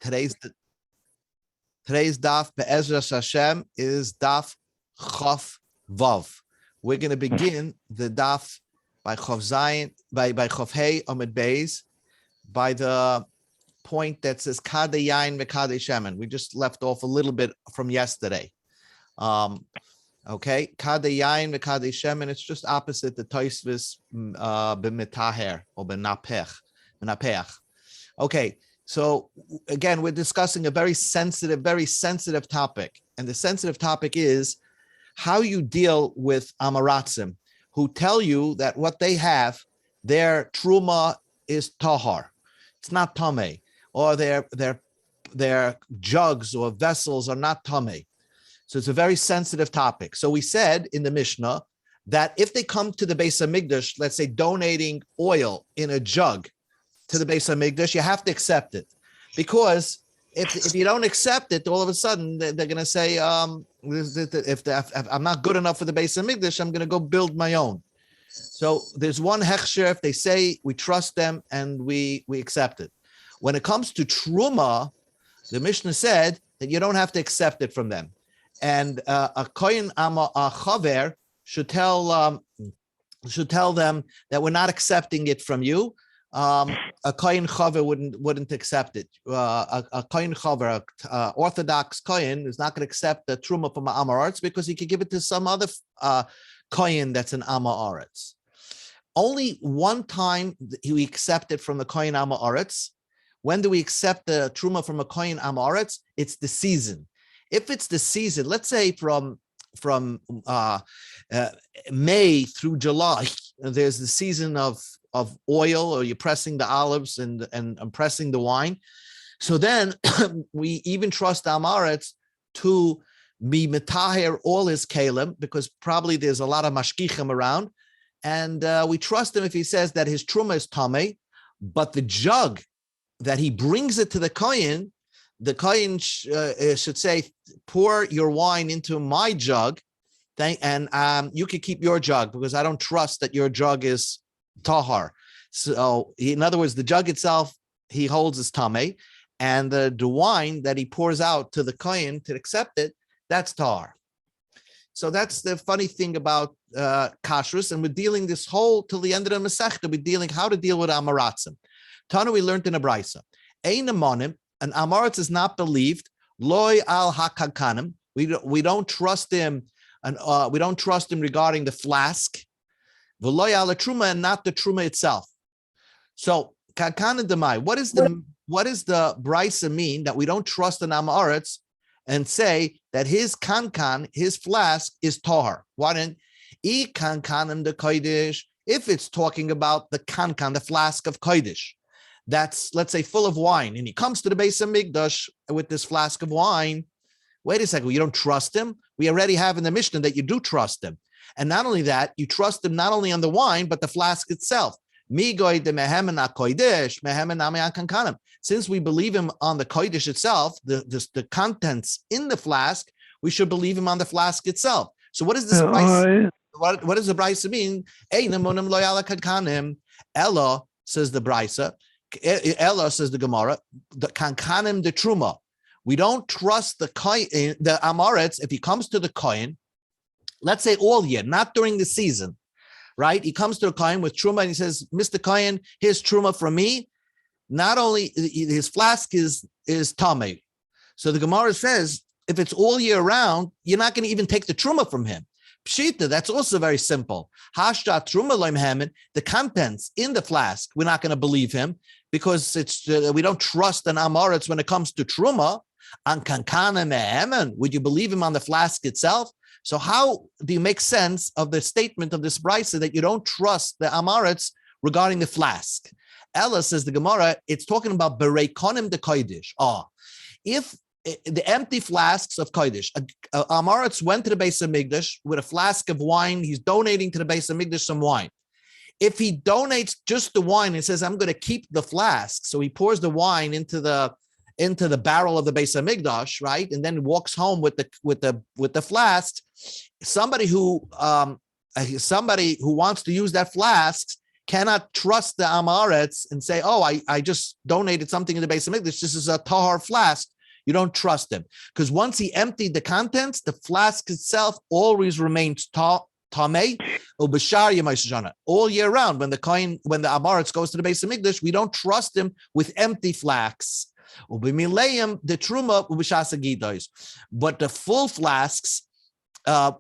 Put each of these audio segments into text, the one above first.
Today's daf Be'ezras Hashem is daf Chof Vav. We're going to begin the daf by Chof Zayin, by Chof Hey Amid Beis, by the point that says Kadeh Yain ve'Kadeh Shemen. We just left off a little bit from yesterday. Okay, Kadeh Yain ve'Kadeh Shemen. It's just opposite the Tosfos b'Mitaher or b'Napech. Okay. So again, we're discussing a very sensitive topic. And the sensitive topic is how you deal with Amaratzim who tell you that what they have, their truma is tahar. It's not tameh. Or their jugs or vessels are not tameh. So it's a very sensitive topic. So we said in the Mishnah that if they come to the Beis HaMikdash, let's say donating oil in a jug to the Beis HaMikdash, you have to accept it, because if you don't accept it, all of a sudden they're going to say, if I'm not good enough for the Beis HaMikdash, I'm going to go build my own. So there's one hechsher if they say we trust them and we accept it. When it comes to truma, the Mishnah said that you don't have to accept it from them, and a kohen a chaver should tell them that we're not accepting it from you. A kohen chaver wouldn't accept it. A kohen chaver, Orthodox kohen, is not going to accept the truma from Am Haaretz because he could give it to some other kohen that's an Am Haaretz. Only one time we accept it from the kohen Am Haaretz. When do we accept the truma from a kohen Am Haaretz? It's the season. If it's the season, let's say from May through July, there's the season of oil, or you're pressing the olives and pressing the wine. So then we even trust Am Haaretz to be metaher all his kalim, because probably there's a lot of mashkichim around, and we trust him if he says that his truma is tameh, but the jug that he brings it to the kohen should say, pour your wine into my jug, and you can keep your jug because I don't trust that your jug is tahar. So in other words, the jug itself he holds as tameh, and the wine that he pours out to the kohen to accept it, that's tahar. So that's the funny thing about kashrus, and we're dealing this whole till the end of the Masechta. We're dealing how to deal with Amaratzim. Tana, we learned in a brisa, ein amonim, an Am Haaretz is not believed. Loy al hakakanim, we don't trust him, and we don't trust him regarding the flask. V'loy al truma, and not the truma itself. So kankan demai, what is the brisa mean that we don't trust an Am Haaretz and say that his kankan, his flask, is tahar? Why didn't e kankanim the kodesh? If it's talking about the kankan, the flask of kodesh, that's, let's say, full of wine, and he comes to the Beis HaMikdash with this flask of wine. Wait a second, you don't trust him? We already have in the Mishnah that you do trust him. And not only that, you trust him not only on the wine, but the flask itself. Since we believe him on the kodesh itself, the contents in the flask, we should believe him on the flask itself. So what does this brisa? What does the brisa mean? Ella, says the brisa. Ella, says the Gemara, the kankanim the truma. We don't trust the Am Haaretz if he comes to the kohen, let's say all year, not during the season, right? He comes to the kohen with truma and he says, Mr. Kohen, here's truma from me. Not only his flask is tameh. So the Gemara says, if it's all year round, you're not going to even take the truma from him. Pshita, that's also very simple. Hashta truma loim hemen, the contents in the flask, we're not going to believe him because it's we don't trust an Am Haaretz when it comes to truma. An kankana mehemen, would you believe him on the flask itself? So how do you make sense of the statement of this brisa that you don't trust the Am Haaretz regarding the flask? Ella, says the Gemara, it's talking about bereikonim de kodesh. If the empty flasks of kodesh, Am Haaretz went to the Beis HaMikdash with a flask of wine, he's donating to the Beis HaMikdash some wine. If he donates just the wine and says, I'm going to keep the flask, so he pours the wine into the barrel of the Beis HaMikdash, right, and then walks home with the flask. Somebody who wants to use that flask, cannot trust the Amaretz and say, oh, I just donated something in the base of Mikdash. This is a tahar flask. You don't trust him. Because once he emptied the contents, the flask itself always remains tamei ubashar yemais all year round. When the Amaretz goes to the base of Mikdash, we don't trust him with empty flasks. Ubimileim the truma ubashasa gidois. But the full flasks,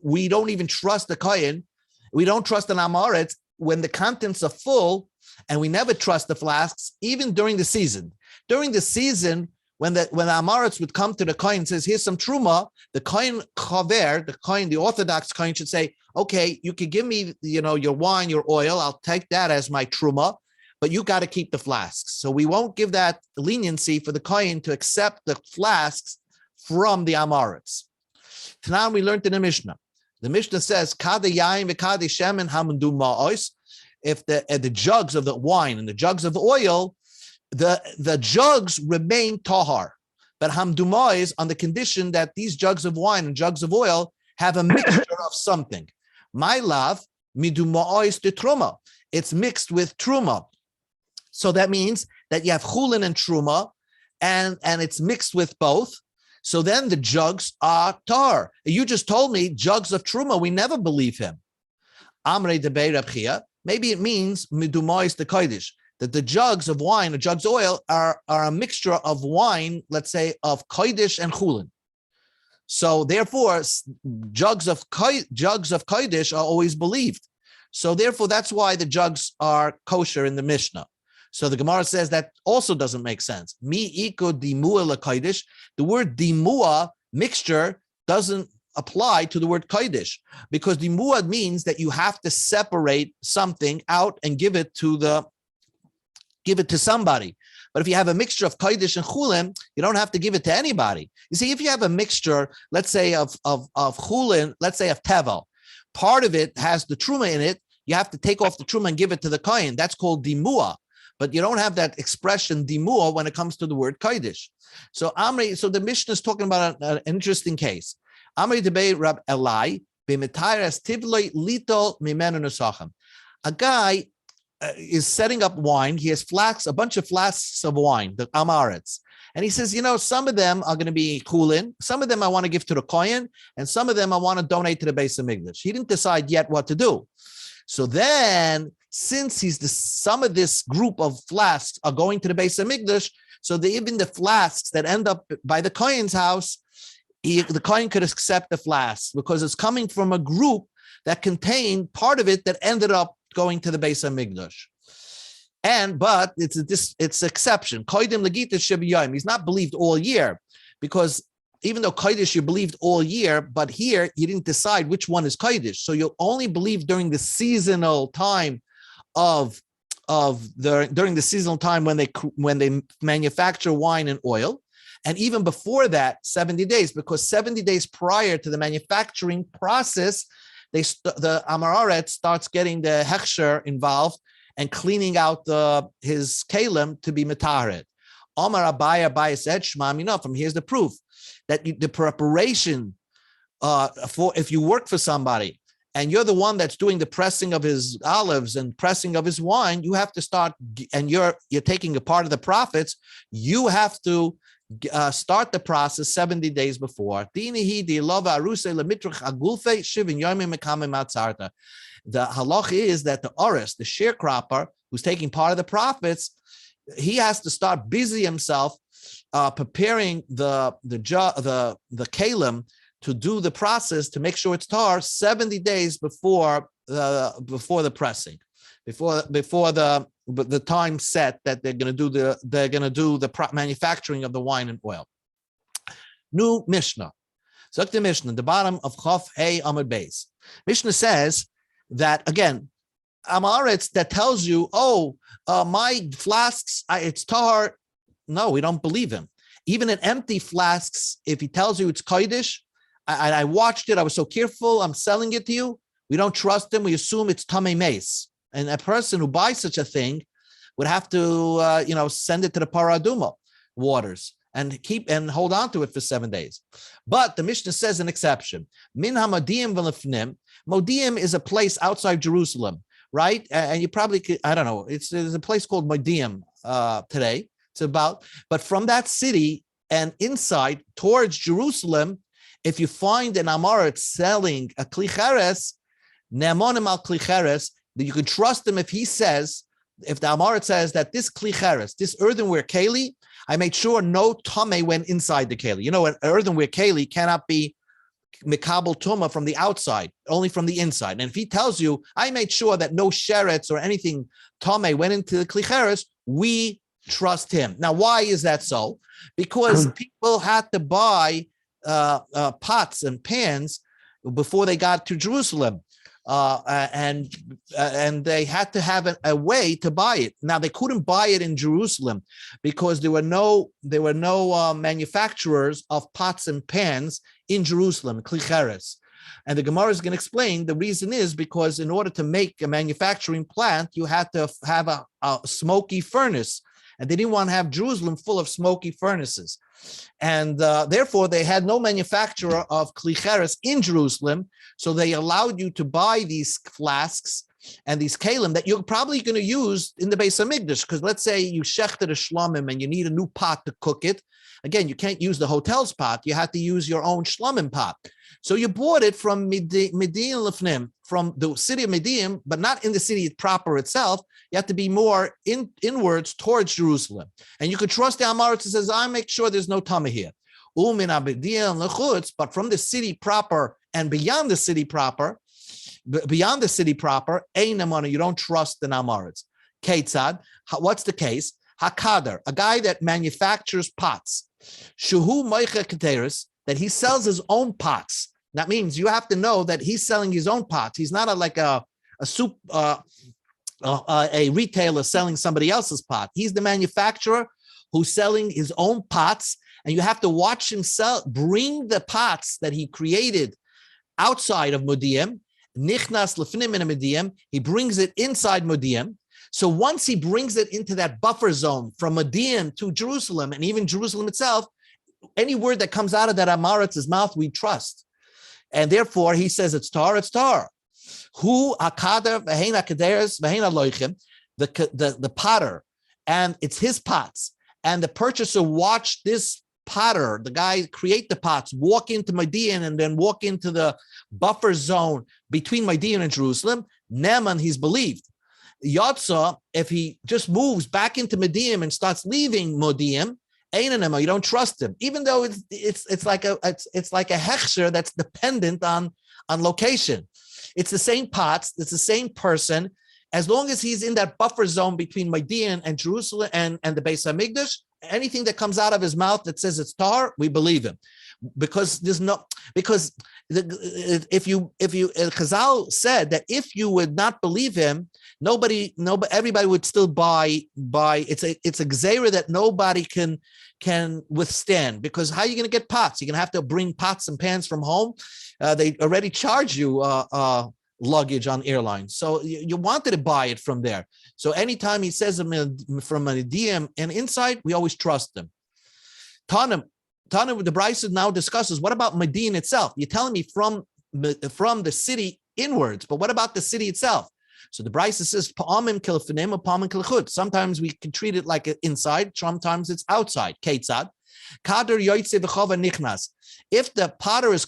we don't even trust the kohen. We don't trust an Amaretz when the contents are full, and we never trust the flasks, even during the season. During the season, when the Amaretz would come to the kohen and says, here's some truma, the kohen chaver, the Orthodox kohen should say, okay, you can give me, your wine, your oil, I'll take that as my truma, but you got to keep the flasks. So we won't give that leniency for the kohen to accept the flasks from the Amaretz. Now we learned in the Mishnah. The Mishnah says, "Kada yain v'kada shemen hamundu ma'os." If the jugs of the wine and the jugs of the oil, the jugs remain tahar, but hamdu ma'os on the condition that these jugs of wine and jugs of oil have a mixture of something. My love, midu ma'os de truma. It's mixed with truma, so that means that you have chulin and truma, and it's mixed with both. So then the jugs are tar. You just told me jugs of truma. We never believe him. Amrei debei Reb Chia. Maybe it means midumois the kodesh, that the jugs of wine or jugs of oil are a mixture of wine, let's say, of kodesh and chulin. So therefore, jugs of kodesh are always believed. So therefore, that's why the jugs are kosher in the Mishnah. So the Gemara says that also doesn't make sense. Mi iko dimua l'kodesh. The word dimua, mixture, doesn't apply to the word kodesh, because dimua means that you have to separate something out and give it to somebody. But if you have a mixture of kodesh and chulin, you don't have to give it to anybody. You see, if you have a mixture, let's say of chulin, let's say of tevel, part of it has the truma in it. You have to take off the truma and give it to the kohen. That's called dimua. But you don't have that expression dimua when it comes to the word kodesh. So the Mishnah is talking about an interesting case. Amri debei Rab Elai b'mitayras tivloi litol mimenu nesachem. A guy is setting up wine. He has a bunch of flasks of wine, the Amaretz. And he says, some of them are going to be chulin, some of them I want to give to the kohen, and some of them I want to donate to the Beis HaMikdash. He didn't decide yet what to do. So then, since some of this group of flasks are going to the Beis HaMikdash, so even the flasks that end up by the kohen's house, the kohen could accept the flasks because it's coming from a group that contained part of it that ended up going to the Beis HaMikdash. But it's exception. Koidim legita shebiyayim. He's not believed all year, because even though Kodesh you believed all year, but here you didn't decide which one is Kodesh. So you'll only believe during the seasonal time during the seasonal time when they manufacture wine and oil. And even before that, 70 days, because 70 days prior to the manufacturing process, the Amaretz starts getting the hechsher involved and cleaning out his kalim to be metaharet. Omar Abai said, Shema, from here's the proof that the preparation for, if you work for somebody and you're the one that's doing the pressing of his olives and pressing of his wine, you have to start, and you're taking a part of the profits, you have to start the process 70 days before. The halach is that the oris, the sharecropper, who's taking part of the profits, he has to start busy himself preparing the kalim to do the process to make sure it's tar 70 days before the pressing, before the time set that they're going to do the manufacturing of the wine and oil. New Mishnah. So the Mishnah, the bottom of Chof Hey Amud Beis. Mishnah says that again, Amaretz that tells you, my flasks, it's tar. No, we don't believe him. Even in empty flasks, if he tells you it's kodesh, I watched it, I was so careful, I'm selling it to you, we don't trust him, we assume it's tamei meis. And a person who buys such a thing would have to, send it to the paraduma waters and hold on to it for 7 days. But the Mishnah says an exception. Min hamadiyim v'lefnim. Modiim is a place outside Jerusalem right? And you probably could, I don't know, there's a place called Modim today. It's about, but from that city and inside towards Jerusalem, if you find an Amorit selling a klicheres, ne'amonim al klicheres, that you can trust him if he says, if the Amorit says that this klicheres, this earthenware keli, I made sure no tame went inside the keli. You know, an earthenware keli cannot be mikabel tuma from the outside, only from the inside. And if he tells you, I made sure that no sheretz or anything tame went into the klicheres, we trust him. Now, why is that so? Because people had to buy pots and pans before they got to Jerusalem, and they had to have a way to buy it. Now they couldn't buy it in Jerusalem because there were no manufacturers of pots and pans in Jerusalem, klicheres. And the Gemara is going to explain the reason is because in order to make a manufacturing plant, you had to have a smoky furnace. And they didn't want to have Jerusalem full of smoky furnaces. And therefore, they had no manufacturer of klicheres in Jerusalem. So they allowed you to buy these flasks and these kalim that you're probably going to use in the Beis Hamikdash. Because let's say you shechted a shlamim and you need a new pot to cook it. Again, you can't use the hotel's pot. You have to use your own shlamim pot. So you bought it from Median Lefnim, from the city of Median, but not in the city proper itself. You have to be more inwards towards Jerusalem. And you could trust the Amoritz who says, I make sure there's no Tama here. But from the city proper and beyond the city proper, you don't trust the Amoritz. Ketzad, what's the case? Hakader, a guy that manufactures pots. Shuhu Moicha Keteris, that he sells his own pots. That means you have to know that he's selling his own pots. He's not like a retailer selling somebody else's pot. He's the manufacturer who's selling his own pots, and you have to watch him bring the pots that he created outside of Modi'im, nichnas lefnim in a Modi'im, he brings it inside Modi'im. So once he brings it into that buffer zone from Modi'im to Jerusalem, and even Jerusalem itself, any word that comes out of that Amaritz's mouth, we trust. And therefore, he says it's tar, it's tar. Who akader v'hein akaderes v'hein aloichim, the potter, and it's his pots. And the purchaser watched this potter, the guy create the pots, walk into Median and then walk into the buffer zone between Median and Jerusalem. Neman, he's believed. Yotza, if he just moves back into Median and starts leaving Modi'im, you don't trust him, even though it's like a hechsher that's dependent on location. It's the same pots, it's the same person. As long as he's in that buffer zone between Median and Jerusalem and the Beis Hamikdash, anything that comes out of his mouth that says it's tar, we believe him, because Chazal said that if you would not believe him, everybody would still buy. It's a gzeira that nobody can withstand, because how are you going to get pots? You're going to have to bring pots and pans from home. They already charge you luggage on airlines, so you wanted to buy it from there. So anytime he says from a DM and inside, we always trust them. Tanim, the Brisa now discusses, what about Medina itself? You're telling me from the city inwards, but what about the city itself? So the Brisa says, Pa'amim kilfinim or pa'amim kilchut. Sometimes we can treat it like inside, sometimes it's outside. Ketzad. Kader yoytze v'chava nichnas. If the potter is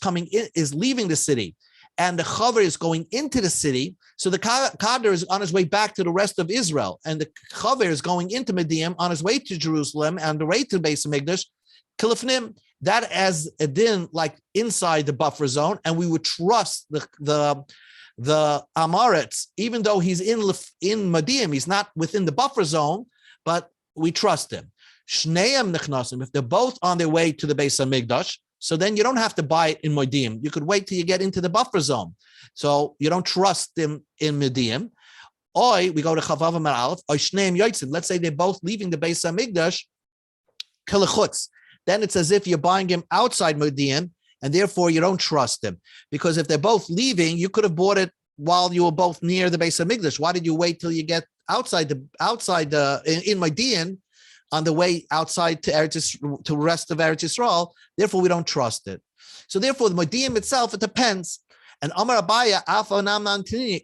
leaving the city, and the chaver is going into the city, so the kader is on his way back to the rest of Israel, and the chaver is going into Medium on his way to Jerusalem and the way to Beis Hamikdash. Kilifnim, that as a din, like inside the buffer zone, and we would trust the Amaretz, even though he's in Medium, he's not within the buffer zone, but we trust him. Shneim nechnasim, if they're both on their way to the Beis Hamikdash, so then you don't have to buy it in Modim. You could wait till you get into the buffer zone. So you don't trust them in Modim. Or we go to Chavav Amar Aleph, or Shneim Yotzim. Let's say they're both leaving the Beis Hamikdash, Kilechutz. Then it's as if you're buying him outside Modim, and therefore you don't trust him. Because if they're both leaving, you could have bought it while you were both near the Beis Hamikdash. Why did you wait till you get in Modim, on the way outside to the rest of Eretz Yisrael? Therefore, we don't trust it. So therefore, the Modim itself, it depends. And Amar Abaya,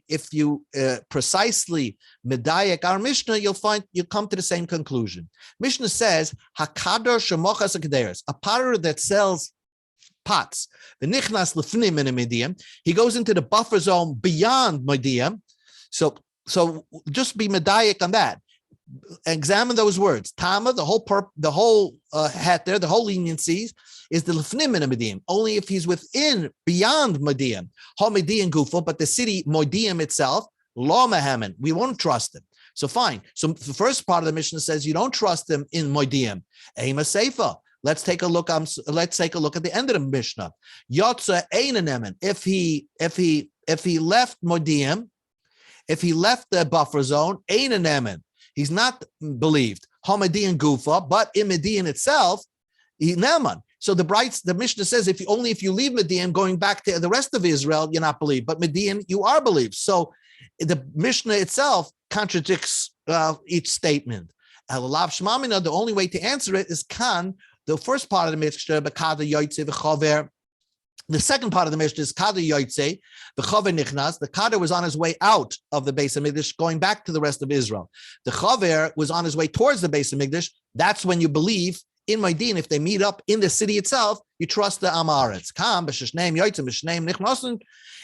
if you precisely medayak our Mishnah, you'll come to the same conclusion. Mishnah says, Hakadar shemochas akederes, a potter that sells pots. The nichnas lefnim in a medium. He goes into the buffer zone beyond medium. So just be medayak on that. Examine those words. Tama, the whole hat there, the whole leniency is the lefnim in a medium. Only if he's within, beyond medium. Ha medium gufo, but the city medium itself, law mahaman, we won't trust him. So fine. So the first part of the Mishnah says you don't trust him in medium. Ema seifa. Let's take a look. Let's take a look at the end of the Mishnah. Yotza einanemen. If he left medium, if he left the buffer zone, einanemen. He's not believed. Hamadian Gufa, but in Median itself, Naaman. So the Mishnah says if you leave Median, going back to the rest of Israel, you're not believed. But Median, you are believed. So the Mishnah itself contradicts each statement. The only way to answer it is kan. The first part of the Mishnah, Bekada Yoitze v'Chaver. The second part of the Mishnah is Kada Yoitze, the Chaver Nichnas. The Kada was on his way out of the Beis HaMikdash, going back to the rest of Israel. The Chaver was on his way towards the Beis HaMikdash. That's when you believe in Maidin. If they meet up in the city itself, you trust the Amaretz. Kam b'shneim Yoitze b'shneim Nichnasen.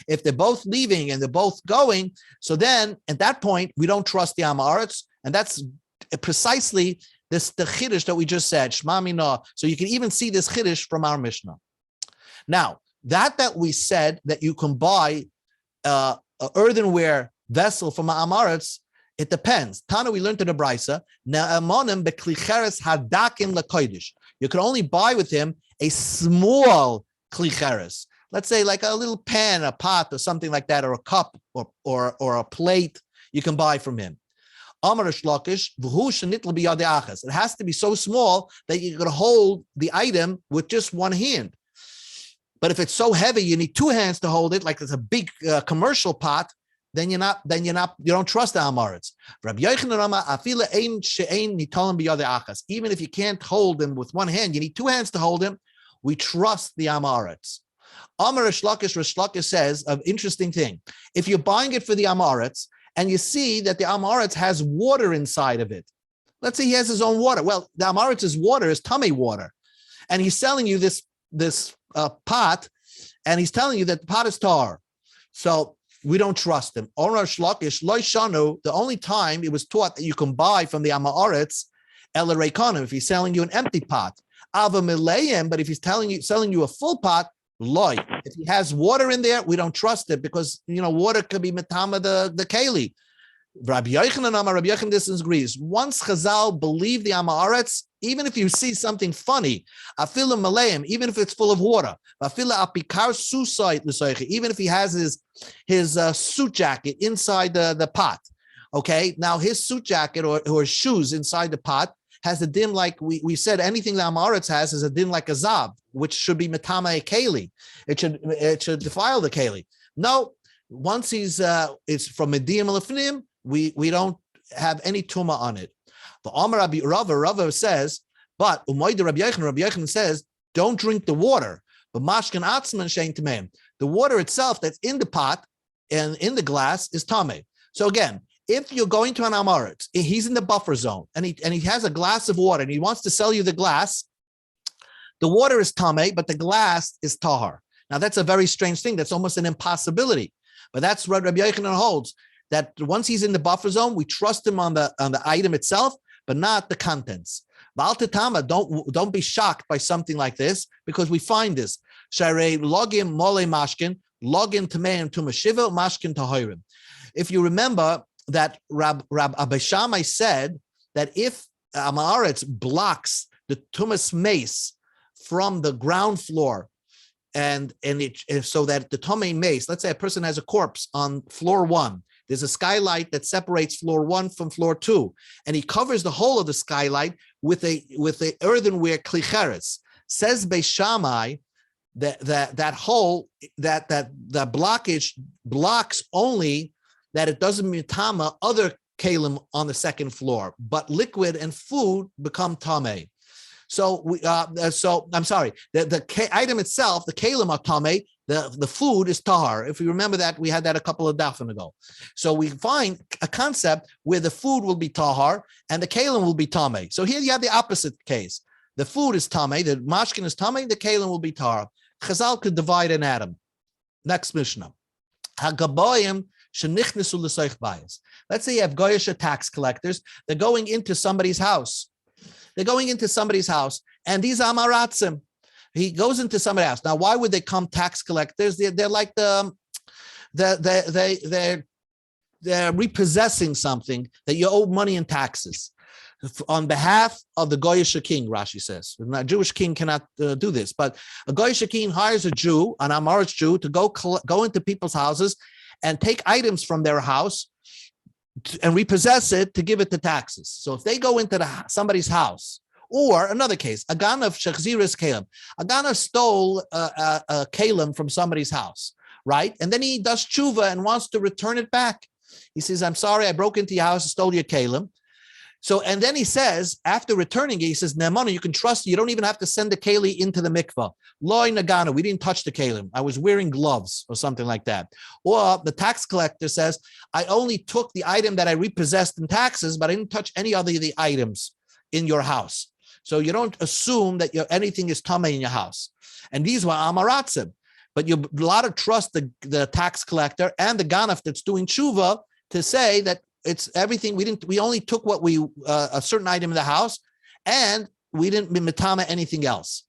If they're both leaving and they're both going, so then at that point we don't trust the Amaretz, and that's precisely the chiddush that we just said. Shma Mina. So you can even see this chiddush from our Mishnah. Now, that we said that you can buy an earthenware vessel from Amaretz, it depends. Tana, we learned in the Brisa, Na'amonim beklicheres hadakin lekodesh. You can only buy with him a small klicheres. Let's say like a little pan, a pot, or something like that, or a cup, or a plate. You can buy from him. It has to be so small that you can hold the item with just one hand. But if it's so heavy, you need two hands to hold it, like it's a big commercial pot, then you don't trust the Amaretz. Even if you can't hold them with one hand, you need two hands to hold him. We trust the Amaretz. Amar Rish Lakish says an interesting thing. If you're buying it for the Amaretz and you see that the Amaretz has water inside of it, let's say he has his own water. Well, the Amaretz's water is tummy water, and he's selling you this pot, and he's telling you that the pot is tar. So we don't trust him. The only time it was taught that you can buy from the Amaretz, if he's selling you an empty pot. But if he's selling you a full pot, loy. If he has water in there, we don't trust it because water could be metama the keli. Rabbi Yochanan disagrees. Once Chazal believe the Amaretz, even if you see something funny, afilu maleim, even if it's full of water, afilu apikar susait l'soichi, even if he has his suit jacket inside the pot. Okay, now his suit jacket or shoes inside the pot has a din like we said. Anything that Amaretz has is a din like a zav, which should be metama a keli. It should defile the keli. No, once it's from medium lefnim, we don't have any tuma on it. The Amar Rabbi Rava says, but Umayda Rabbi Yochanan says, don't drink the water. But mashkan atzman shein tameim. The water itself that's in the pot and in the glass is tameh. So again, if you're going to an Amaretz, he's in the buffer zone and he has a glass of water and he wants to sell you the glass, the water is tameh, but the glass is tahar. Now that's a very strange thing. That's almost an impossibility. But that's what Rabbi Yochanan holds, that once he's in the buffer zone, we trust him on the item itself, but not the contents. Don't be shocked by something like this, because we find this. Login mole mashkin, login tameim tumashiva mashkin tahorim. If you remember that Rab Abba Shammai said that if Amaretz blocks the tumas mace from the ground floor, and so that the tomei mace, let's say a person has a corpse on floor 1. There's a skylight that separates floor 1 from floor 2, and he covers the whole of the skylight with a earthenware klicheres. Says Beis Shammai that hole that blockage blocks only that it doesn't mitama other kalim on the second floor, but liquid and food become tameh. So I'm sorry. The item itself, the kalim are tamei. The food is tahar. If you remember that, we had that a couple of dafim ago. So we find a concept where the food will be tahar and the kalim will be tamei. So here you have the opposite case. The food is tamei, the mashkin is tamei, the kalim will be tahar. Chazal could divide an atom. Next Mishnah. Hagaboyim shenichnesu l'soich bayis. Let's say you have goyish tax collectors. They're going into somebody's house. And these amaratzim. He goes into somebody's house. Now, why would they come tax collectors? They're like they're repossessing something that you owe money in taxes on behalf of the Goyish king, Rashi says. A Jewish king cannot do this, but a Goyish king hires a Jew, an Amoritz Jew, to go into people's houses and take items from their house and repossess it to give it to taxes. So if they go into somebody's house, or another case, a ganav shechziris kalim. A ganav stole a kalim from somebody's house, right? And then he does tshuva and wants to return it back. He says, I'm sorry, I broke into your house and stole your kalim. So, and then he says, after returning it, he says, Nemana, you can trust, you don't even have to send the keli into the mikvah. Loi nagana, we didn't touch the kalim. I was wearing gloves or something like that. Or the tax collector says, I only took the item that I repossessed in taxes, but I didn't touch any other of the items in your house. So you don't assume that anything is tamei in your house. And these were amaratzim. But you a lot of trust the tax collector and the ganaf that's doing tshuva to say that it's everything. We only took what a certain item in the house, and we didn't mitama anything else.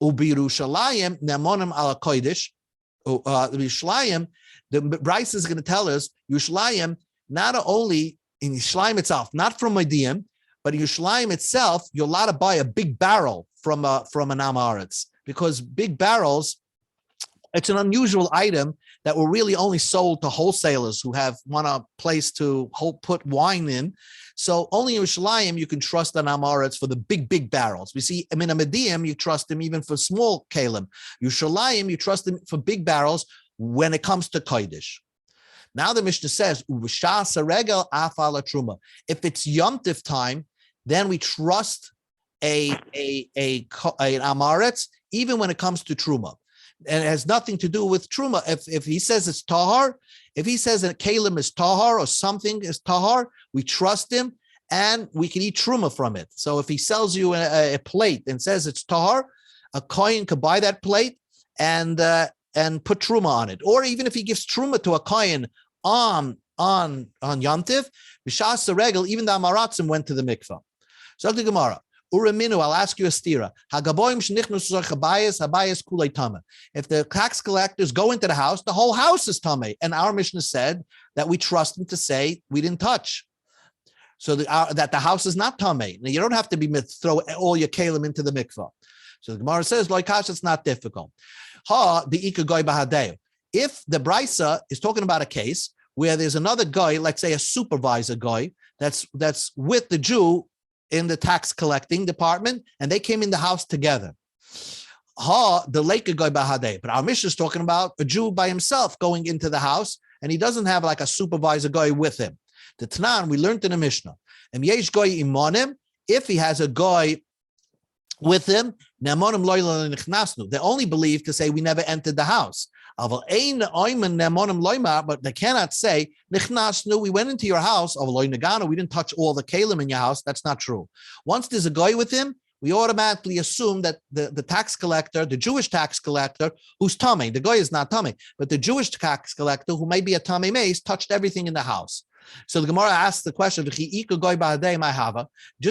Ubirushalayim nemonim ala kodesh. Yerushalayim, the Bryce is going to tell us Yerushalayim not only in Yerushalayim itself, not from Medium, but in Yerushalayim itself, you're allowed to buy a big barrel from an Amaretz, because big barrels, it's an unusual item that were really only sold to wholesalers who want a place to put wine in. So only in Yerushalayim you can trust an Amaretz for the big barrels. We see, I mean, a Medium, you trust him even for small kalim. Yerushalayim, you trust him for big barrels when it comes to Kodesh. Now the Mishnah says, if it's Yom Tif time, then we trust an Amaretz, even when it comes to Truma. And it has nothing to do with Truma. If he says it's Tahar, if he says that Kalim is Tahar or something is Tahar, we trust him and we can eat Truma from it. So if he sells you a plate and says it's Tahar, a kohen could buy that plate and put Truma on it. Or even if he gives Truma to a kohen on Yom Tiv, B'shas Regel, even the Amaratzim went to the mikvah. So the Gemara, Uraminu, I'll ask you a stira. If the tax collectors go into the house, the whole house is tamei. And our Mishnah said that we trust them to say we didn't touch. So that the house is not tamei. Now you don't have to throw all your kalim into the mikvah. So the Gemara says, Loikash, it's not difficult. If the Brisa is talking about a case where there's another guy, let's say a supervisor guy, that's with the Jew in the tax collecting department, and they came in the house together. The lake guy bahadei. But our Mishnah is talking about a Jew by himself going into the house, and he doesn't have like a supervisor guy with him. The Tanan, we learned in the Mishnah. And yesh guy imonim, if he has a guy with him, they only believe to say we never entered the house. But they cannot say we went into your house. We didn't touch all the kalim in your house. That's not true. Once there's a guy with him, we automatically assume that the tax collector, the Jewish tax collector, who's tamei, the guy is not tamei, but the Jewish tax collector, who may be a tamei meis, touched everything in the house. So the Gemara asks the question: just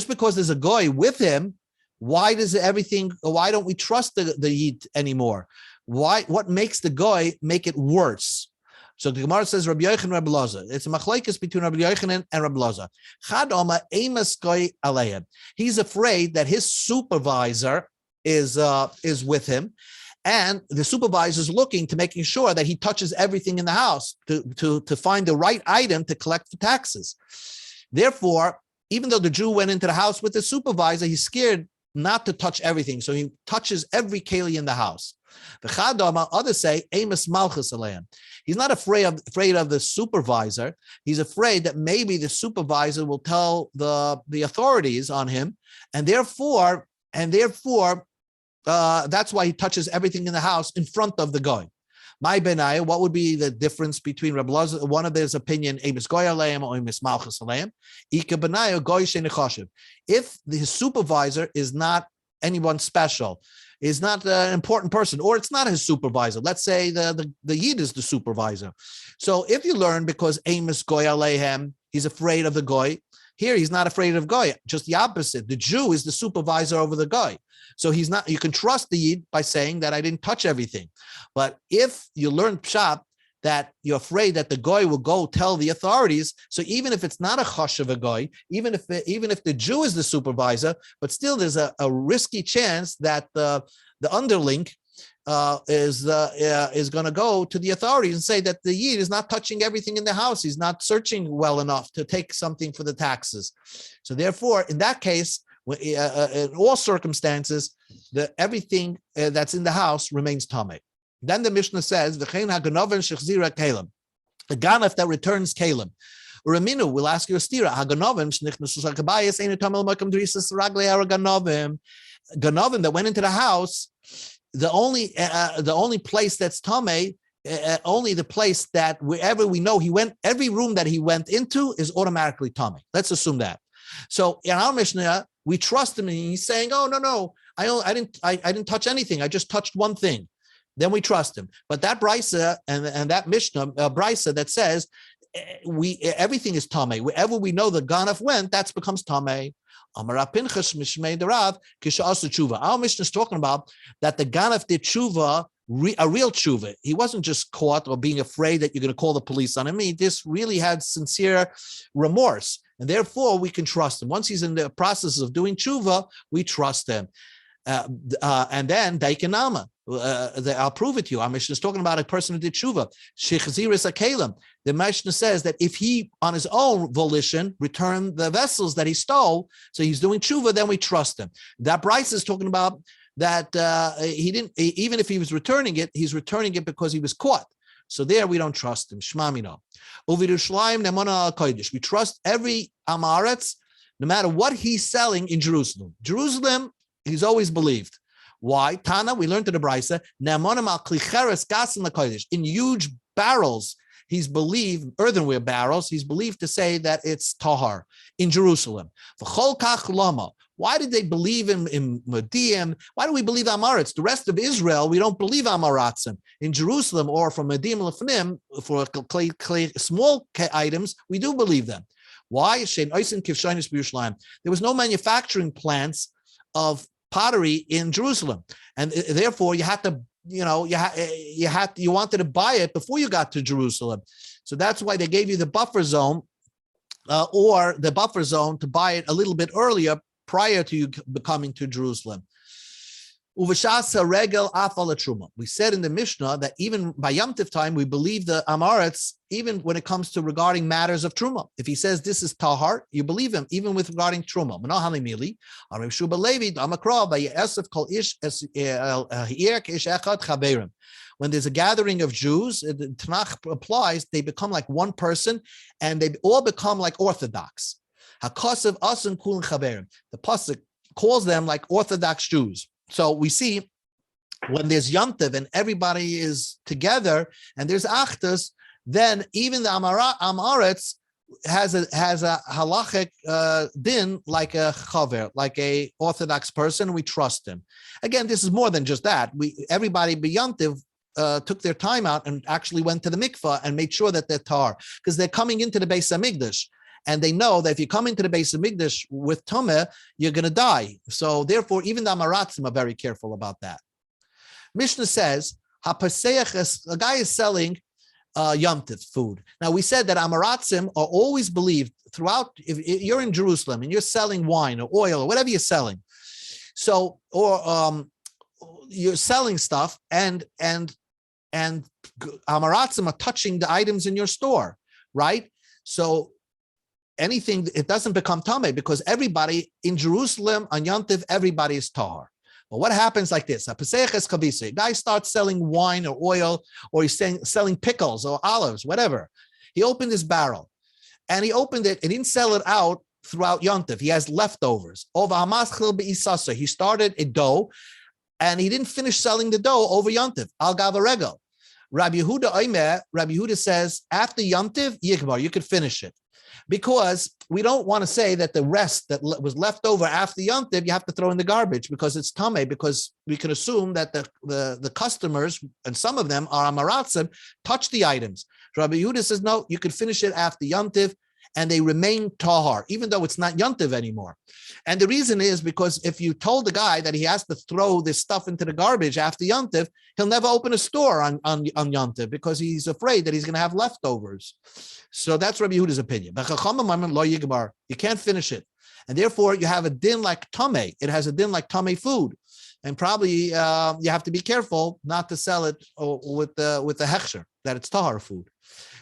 because there's a guy with him, why don't we trust the Yid anymore? Why? What makes the guy make it worse? So the Gemara says Rabbi Yochanan, Rabbi Lazar. It's a machlekes between Rabbi Yochanan and Rabbi Lazar. Chad Oma emas goy aleim. He's afraid that his supervisor is with him, and the supervisor is looking to making sure that he touches everything in the house to find the right item to collect the taxes. Therefore, even though the Jew went into the house with the supervisor, he's scared not to touch everything, so he touches every keli in the house. The Chadama, others say, Amos Malchus Aleim. He's not afraid of the supervisor. He's afraid that maybe the supervisor will tell the authorities on him, and therefore and therefore that's why he touches everything in the house in front of the goy. My benai, what would be the difference between Rabbi Lazar, one of his opinion, emis goy aleim or emis malchus aleim? Ika benai goy shenichashiv. If his supervisor is not anyone special, is not an important person, or it's not his supervisor. Let's say the Yid is the supervisor. So if you learn because emis goy aleim, he's afraid of the goy. Here, he's not afraid of goy, just the opposite. The Jew is the supervisor over the goy. So he's not, you can trust the Yid by saying that I didn't touch everything. But if you learn Pshat, that you're afraid that the goy will go tell the authorities, so even if it's not a chosh of a goy, even if the Jew is the supervisor, but still there's a risky chance that the underling is going to go to the authorities and say that the Yid is not touching everything in the house. He's not searching well enough to take something for the taxes. So therefore, in that case, in all circumstances, everything that's in the house remains tamei. Then the Mishnah says, "V'chein haganoven shechzira kalim," a ganaf that returns kalim. Uraminu will ask you a stira. Haganoven shnichnasu shakabayis ain't tamel makam drisas raglei araganovim. Ganovim that went into the house, the only place that's tamei, only the place that wherever we know he went, every room that he went into is automatically tamei. Let's assume that. So in our Mishnah, we trust him, and he's saying, "Oh no, I didn't touch anything. I just touched one thing." Then we trust him. But that brisa and that Mishnah brisa that says everything is tamei. Wherever we know the ganaf went, that becomes tamei. Our Mishnah is talking about that the ganaf did tshuva, a real tshuva. He wasn't just caught or being afraid that you're going to call the police on him. He just really had sincere remorse. And therefore, we can trust him. Once he's in the process of doing tshuva, we trust him. And then daikanama, I'll prove it to you. Our Mishnah is talking about a person who did tshuva. Shechziris akelim. The Mishnah says that if he, on his own volition, returned the vessels that he stole, so he's doing tshuva, then we trust him. That Bryce is talking about that he didn't, even if he was returning it, he's returning it because he was caught. So there we don't trust him. Shmamino. We trust every Amaretz, no matter what he's selling in Jerusalem. Jerusalem, he's always believed. Why? Tana, we learned to the Brisa, in huge barrels, he's believed, earthenware barrels, he's believed to say that it's tahar in Jerusalem. Why did they believe in Medium? Why do we believe Amaretz? The rest of Israel, we don't believe Amaratzim. In Jerusalem or from Medium Lefnim, for small items, we do believe them. Why? There was no manufacturing plants of pottery in Jerusalem, and therefore you had to, you wanted to buy it before you got to Jerusalem. So that's why they gave you the buffer zone, or the buffer zone to buy it a little bit earlier, prior to you coming to Jerusalem. We said in the Mishnah that even by Yom Tov time, we believe the Amaretz, even when it comes to regarding matters of Truma. If he says this is Tahar, you believe him, even with regarding Truma. When there's a gathering of Jews, the Tanakh applies, they become like one person, and they all become like Orthodox. The pasuk calls them like Orthodox Jews. So we see when there's Yom Tov and everybody is together and there's Achtas, then even the Amaretz has a halachic din like a chaver, like a Orthodox person. We trust him. Again, this is more than just that. Everybody beyond Yom Tov took their time out and actually went to the mikvah and made sure that they're tar, because they're coming into the Beis Hamikdash. And they know that if you come into the Beis Hamikdash with Tomeh, you're going to die. So therefore, even the Amaratzim are very careful about that. Mishnah says, a guy is selling Yom Tov food. Now, we said that Amaratzim are always believed throughout, if you're in Jerusalem and you're selling wine or oil or whatever you're selling. So, or you're selling stuff and Amaratzim are touching the items in your store, right? So, anything, it doesn't become tamei because everybody in Jerusalem on Yom Tov, everybody is tahar. But what happens like this? A guy starts selling wine or oil, or he's selling pickles or olives, whatever. He opened his barrel and he opened it and didn't sell it out throughout Yontif. He has leftovers. He started a dough, and he didn't finish selling the dough over Yontif. Al Gavaregel. Rabbi Yehuda says, after Yontif, Yigbar, you could finish it. Because we don't want to say that the rest that was left over after Yontif, you have to throw in the garbage because it's tameh, because we can assume that the customers, and some of them are amaratzim, touch the items. Rabbi Yehuda says, no, you could finish it after Yontif, and they remain tahar, even though it's not Yontif anymore. And the reason is because if you told the guy that he has to throw this stuff into the garbage after Yontif, he'll never open a store on Yontif because he's afraid that he's going to have leftovers. So that's Rabbi Yehuda's opinion. You can't finish it. And therefore, you have a din like tameh. It has a din like tameh food. And probably you have to be careful not to sell it with the hechsher, that it's tahar food.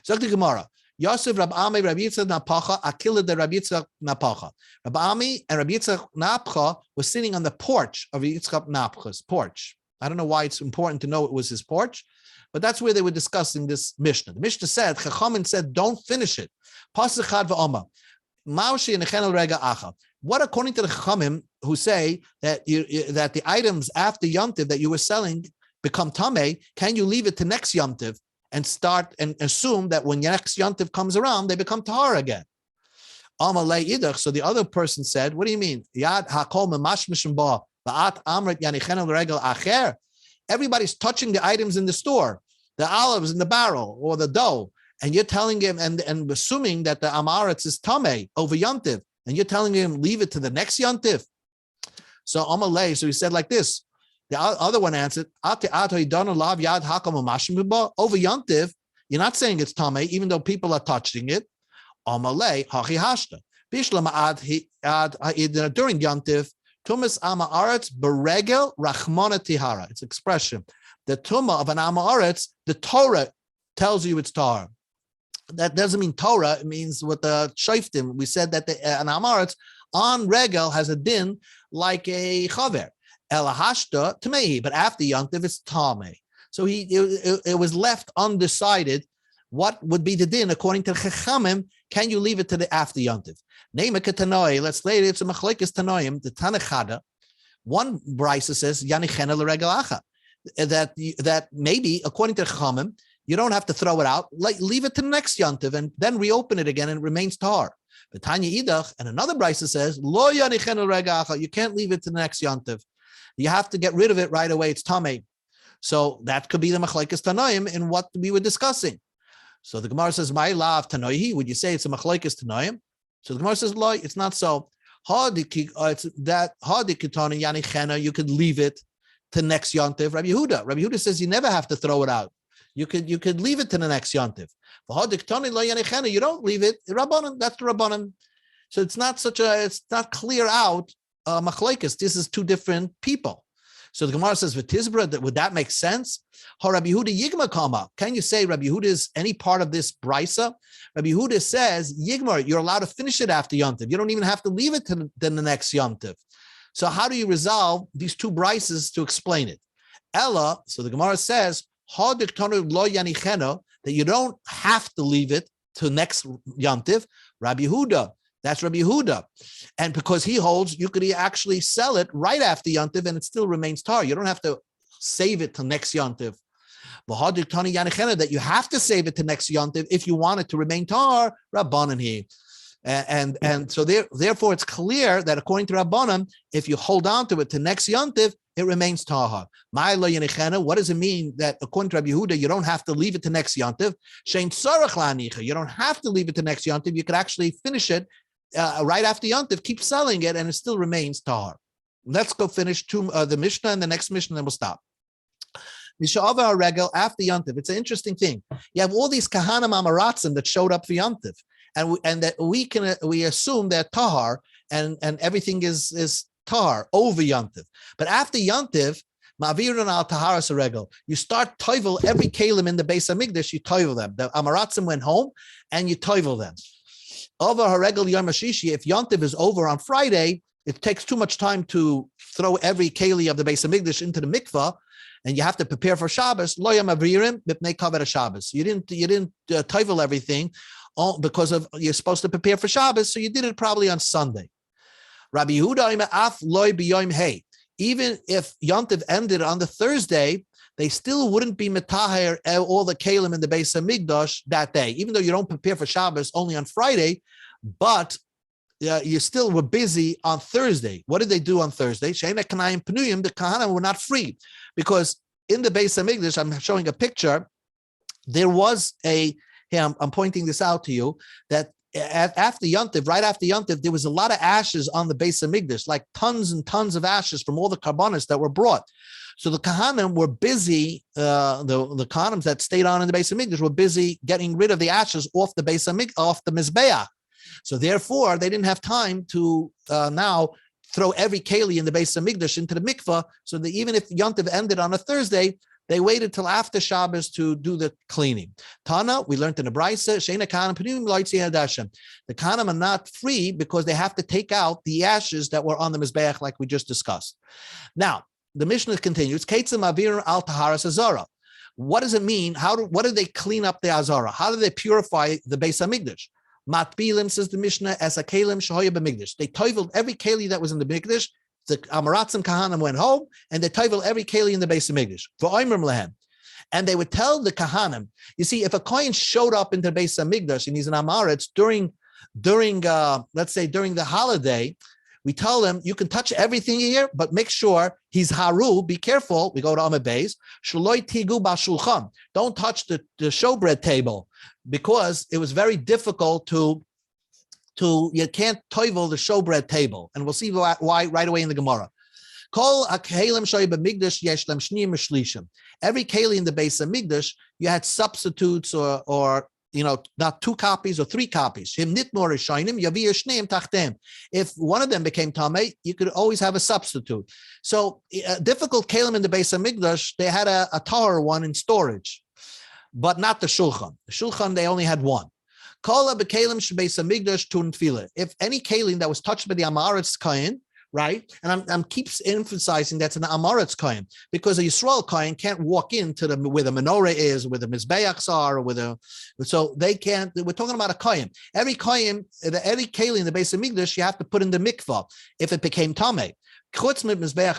So the Gemara. Yosef Rab Ami Rabbi Yitzchak Napacha Akila de Rabbi Yitzchak Napacha. Rab Ami and Rabbi Yitzchak Napcha was sitting on the porch of Yitzchak Napcha's porch. I don't know why it's important to know it was his porch, but that's where they were discussing this Mishnah. The Mishnah said, Chachamim said, don't finish it. Pasuk Chad v'Oma. Maushi and Rega Acha. What according to the Chachamim who say that that the items after Yontiv that you were selling become tameh, can you leave it to next Yontiv and start and assume that when next Yontiv comes around, they become tahar again? Amalei idach. So the other person said, what do you mean? Yad hakol memashmishim ba ba'at amrit yanichenu l'regel acher. Everybody's touching the items in the store, the olives in the barrel or the dough, and you're telling him and assuming that the amaretz is tameh over Yontiv, and you're telling him leave it to the next Yontiv. So Amalei, so he said like this. The other one answered, over Yontiv, you're not saying it's tameh, even though people are touching it. Amalei hachi hashta. During Yontiv, tumas amaretz beregel rachmana tihara. It's expression. The tumah of an amaretz, the Torah tells you it's tahar. That doesn't mean Torah. It means with the shoftim. We said that an amaretz on regel has a din like a chaver. Elahashta tamehi, but after Yontiv it's tameh. So it was left undecided what would be the din according to Chachamim. Can you leave it to the after Yontiv? Neimaka tanoi. Let's say it's a machlekes tanoim. The Tanachada. One brisa says yanichena l'regel acha, that maybe according to Chachamim you don't have to throw it out. Leave it to the next Yontiv and then reopen it again and it remains tahar. But Tanya idach, and another brisa says lo yanichena l'regel acha. You can't leave it to the next Yontiv. You have to get rid of it right away. It's tameh. So that could be the machlekes tanoim in what we were discussing. So the Gemara says, "My lav tanoihi." Would you say it's a machlekes tanoim? So the Gemara says, "Lo, it's not so. It's that hadikitani yani chena. You could leave it to next yontiv." Rabbi Yehuda says you never have to throw it out. You could leave it to the next yontiv. Hadikitani lo yani chena. You don't leave it. Rabbanan. That's the Rabbanan. So it's not clear out. Machlekes, this is two different people. So the Gemara says, "V'tizbra." Would that make sense? Ha Rabbi Yehuda Yigma Kama. Can you say Rabbi Yehuda is any part of this brisa? Rabbi Yehuda says Yigmar, you're allowed to finish it after Yontiv. You don't even have to leave it to the next Yontiv. So how do you resolve these two brises to explain it? Ella. So the Gemara says Ha diktanu lo yanicheno, that you don't have to leave it to next Yontiv. Rabbi Yehuda. That's Rabbi Yehuda. And because he holds, you could actually sell it right after Yontiv and it still remains tar. You don't have to save it till next Yontiv. That you have to save it to next Yontiv if you want it to remain tar, Rabbanan he. And so therefore it's clear that according to Rabbanan, if you hold on to it to next Yontiv, it remains tahar. What does it mean that according to Rabbi Yehuda, you don't have to leave it to next Yontiv? You don't have to leave it to next Yontiv. You could actually finish it right after Yontiv, keep selling it, and it still remains tahar. Let's go finish the Mishnah and the next Mishnah, then we'll stop. Misha'ava regel after Yontiv. It's an interesting thing. You have all these kahanim amaratzim that showed up for Yontiv, and that we assume they're tahar, and everything is tahar over Yontiv. But after Yontiv, ma'aviran al taharas regel. You start toivel every kalim in the Beis Hamikdash. You toivel them. The amaratzim went home, and you toivel them. Over Haregel Yom HaShishi, if Yontiv is over on Friday, it takes too much time to throw every keli of the Beis Hamikdash into the mikvah, and you have to prepare for Shabbos. Lo Yom Avirim mipnei kavod Shabbos. You didn't toivel everything because of you're supposed to prepare for Shabbos, so you did it probably on Sunday. Rabbi Yehuda af loy b'yom hey. Even if Yontiv ended on the Thursday, they still wouldn't be metaher all the kalim in the Beis Hamikdash that day, even though you don't prepare for Shabbos only on Friday, but you still were busy on Thursday. What did they do on Thursday? Sheina Kanayim Penuyim, the Kahana were not free, because in the Beis Hamikdash, I'm showing a picture, there was I'm pointing this out to you, that after Yontiv, right after Yontiv, there was a lot of ashes on the Beis Hamikdash, like tons and tons of ashes from all the karbanos that were brought. So the Kahanim were busy, the Kahanim that stayed on in the Beis Hamikdash were busy getting rid of the ashes off the off the Mizbeach. So therefore, they didn't have time to now throw every keli in the Beis Hamikdash into the mikvah, so that even if Yontiv ended on a Thursday, they waited till after Shabbos to do the cleaning. Tana, we learned in the Brisa, Sheina Kahanim Penuim Loitzi Hadashim. The Kahanim are not free because they have to take out the ashes that were on the Mizbeach, like we just discussed. Now, the Mishnah continues, Keitzim Avir Al Taharas Azara. What does it mean? What do they clean up the Azara? How do they purify the Beis Hamikdash? Matbilim, says the Mishnah, as a kelim shahoya b'mikdash. They toiveled every keli that was in the mikdash. The Amaratzim Kahanim went home, and they toiveled every keli in the Beis Hamikdash. V'oimrim lehem, and they would tell the Kahanim. You see, if a kohen showed up into the Beis Hamikdash and he's an Amaretz during let's say during the holiday, we tell them, you can touch everything here, but make sure he's haru. Be careful. We go to Amud Beis. Shaloi tigu b'shulchan. Don't touch the showbread table, because it was very difficult to you can't toivel the showbread table, and we'll see why right away in the Gemara. Kol hakelim shoy b'mikdash yesh lem shniyim shlishim. Every keli in the Beis Hamikdash, you had substitutes or not 2 copies or 3 copies. If one of them became tamei, you could always have a substitute. So difficult kelim in the Beis Hamikdash, they had a tahor one in storage, but not the shulchan. The shulchan, they only had one. If any kelim that was touched by the Amaretz Kohen, right? And I'm keeps emphasizing that's an Amaretz Kohen, because a Yisrael Kohen can't walk into where the menorah is, where the Mizbeachs are, so they can't. We're talking about a Kohen. Every Kohen, every keli in the Beis Hamikdash, you have to put in the mikvah if it became tamei. From the Mizbeach,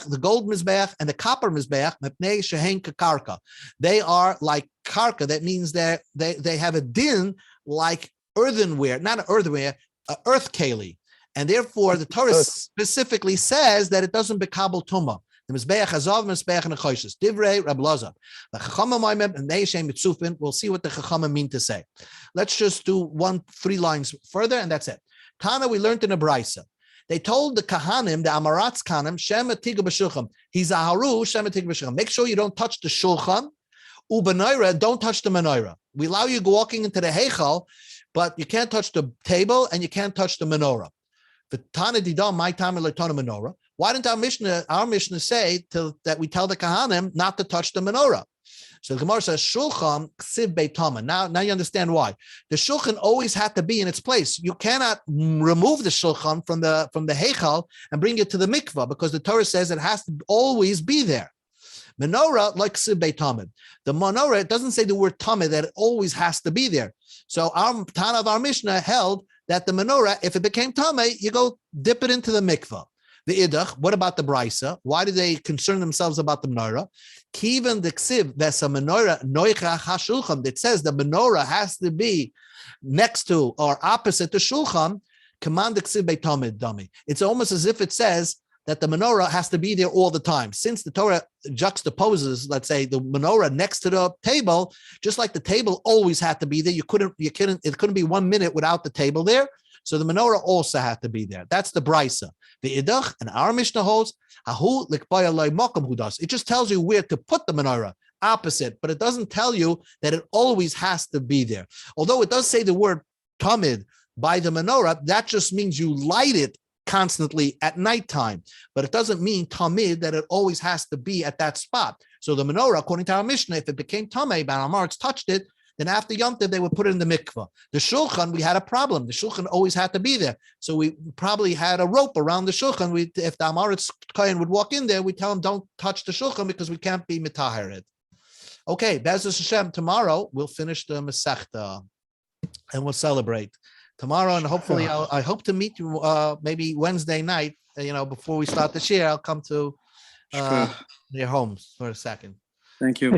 the gold Mizbeach and the copper Mizbeach, they are like karka. That means they have a din like earthenware, not an earthenware, earth keli, and therefore the Torah specifically says that it doesn't bekabel tuma. The Mizbeach Hazav, Mizbeach and Choishes. Divrei Reb Lazar. The Chachama Moimem and Neishem Mitzufin. We'll see what the Chachama mean to say. Let's just do 3 lines further, and that's it. Tana, we learned in a Brisa. They told the Kahanim, the Amaratz Kahanim, Shem Atigu B'Shulchan. He's a Haru, Shem Atigu B'Shulchan. Make sure you don't touch the Shulchan. U'B'Noira, don't touch the menorah. We allow you walking into the Heichal, but you can't touch the table and you can't touch the menorah. The Tana Didam, my time menorah. Why didn't our Mishnah say that we tell the Kahanim not to touch the menorah? So the Gemara says, Shulchan Ksiv Beitama. Now you understand why. The Shulchan always had to be in its place. You cannot remove the Shulchan from the Heichal and bring it to the mikvah, because the Torah says it has to always be there. Menorah, like Ksiv Beitama. The menorah, it doesn't say the word tamid, that it always has to be there. So our Tana of our Mishnah held that the menorah, if it became tamei, you go dip it into the mikvah. The idach, what about the brisa? Why do they concern themselves about the menorah? Kiven the ksiv vesa menorah noicha hashulchan. It says the menorah has to be next to or opposite the shulchan. Command the ksiv beitamid dami. It's almost as if it says that the menorah has to be there all the time. Since the Torah juxtaposes, let's say, the menorah next to the table, just like the table always had to be there. It couldn't be 1 minute without the table there. So the menorah also had to be there. That's the brisa. The idach and our Mishnah holds, it just tells you where to put the menorah, opposite, but it doesn't tell you that it always has to be there. Although it does say the word tamid by the menorah, that just means you light it constantly at nighttime, but it doesn't mean tamid that it always has to be at that spot. So the menorah, according to our Mishnah, if it became tamei, but Amaretz touched it, then after Yom Tov, they would put it in the mikvah. The shulchan, we had a problem. The shulchan always had to be there. So we probably had a rope around the shulchan. If the Amaretz Kohen would walk in there, we tell him, don't touch the shulchan because we can't be mitaher it. Okay, Be'ezus Hashem, tomorrow we'll finish the Masechta and we'll celebrate tomorrow. And hopefully I hope to meet you maybe Wednesday night, before we start this year. I'll come to your homes for a second. Thank you.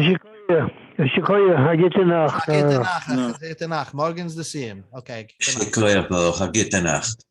Morgens the same. Okay. Shukriya, Baruch. Hagit Nacht.